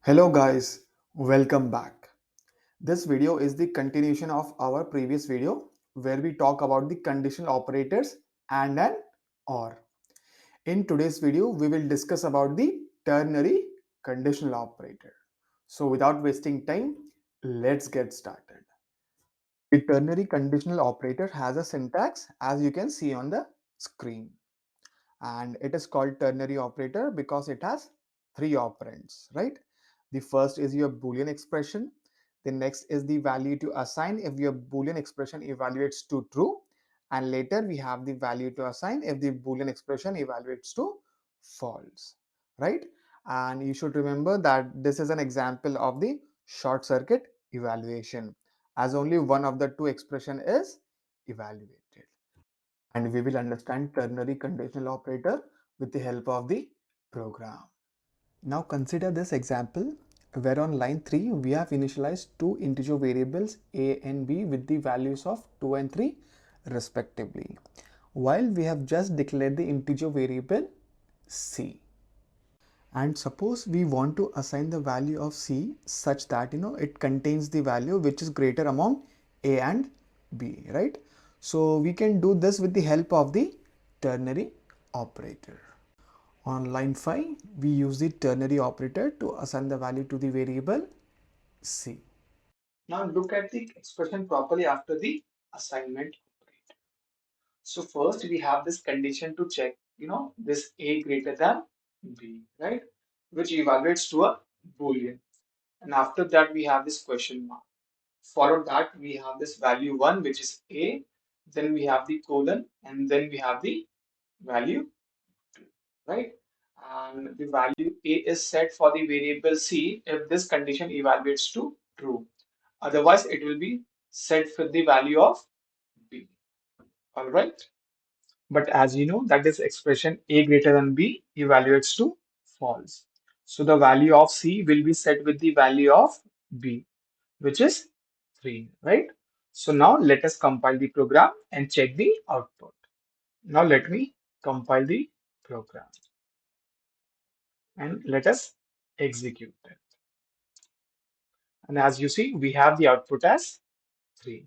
Hello guys, welcome back. This video is the continuation of our previous video where we talk about the conditional operators and an or. In today's video, we will discuss about the ternary conditional operator. So without wasting time, let's get started. The ternary conditional operator has a syntax as you can see on the screen. And it is called ternary operator because it has three operands, right? The first is your Boolean expression. The next is the value to assign if your Boolean expression evaluates to true. And later we have the value to assign if the Boolean expression evaluates to false, right? And you should remember that this is an example of the short circuit evaluation as only one of the two expression is evaluated, and we will understand ternary conditional operator with the help of the program. Now consider this example where on line 3 we have initialized two integer variables a and b with the values of 2 and 3 respectively, while we have just declared the integer variable c. And suppose we want to assign the value of c such that it contains the value which is greater among a and b, right? So we can do this with the help of the ternary operator. On line 5 we use the ternary operator to assign the value to the variable c. Now look at the expression properly after the assignment operator. So first we have this condition to check, this a greater than b, right? Which evaluates to a boolean. And after that we have this question mark. Followed that we have this value 1 which is a, then we have the colon, and then we have the value 2, right? And the value a is set for the variable c if this condition evaluates to true. Otherwise it will be set for the value of b. All right. But as you know that this expression a greater than b evaluates to false. So the value of c will be set with the value of b, which is 3, right? So now let us compile the program and check the output. Now let me compile the program and let us execute it. And as you see, we have the output as 3.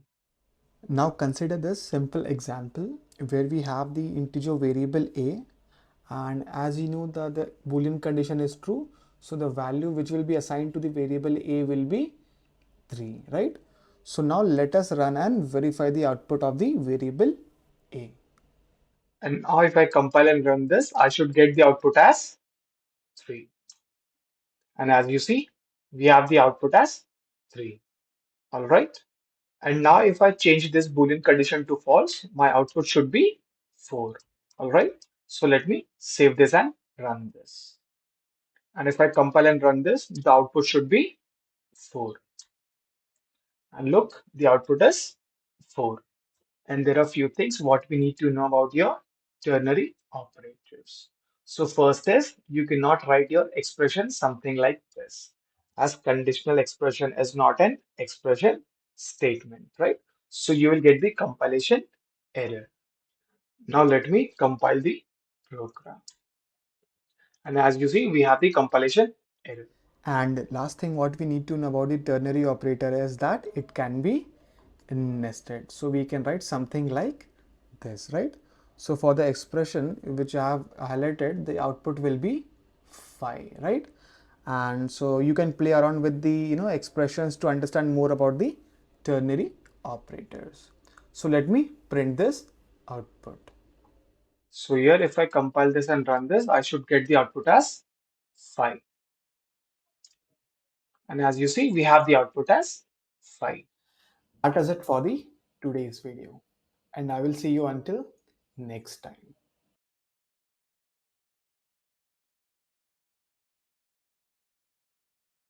Now consider this simple example where we have the integer variable a, and as you know that the boolean condition is true, so the value which will be assigned to the variable a will be 3, right? So now let us run and verify the output of the variable a. And now if I compile and run this, I should get the output as 3. And as you see, we have the output as 3. All right. And now if I change this Boolean condition to false, my output should be 4. All right. So let me save this and run this. And if I compile and run this, the output should be 4. And look, the output is 4. And there are a few things what we need to know about your ternary operators. So first is you cannot write your expression something like this, as conditional expression is not an expression statement, right? So you will get the compilation error. Now let me compile the program. And as you see, we have the compilation error. And last thing what we need to know about the ternary operator is that it can be nested. So we can write something like this, right? So for the expression which I have highlighted, the output will be 5, right? And so you can play around with the expressions to understand more about the ternary operators. So let me print this output. So here if I compile this and run this, I should get the output as 5. And as you see, we have the output as 5. That is it for the today's video. And I will see you until next time.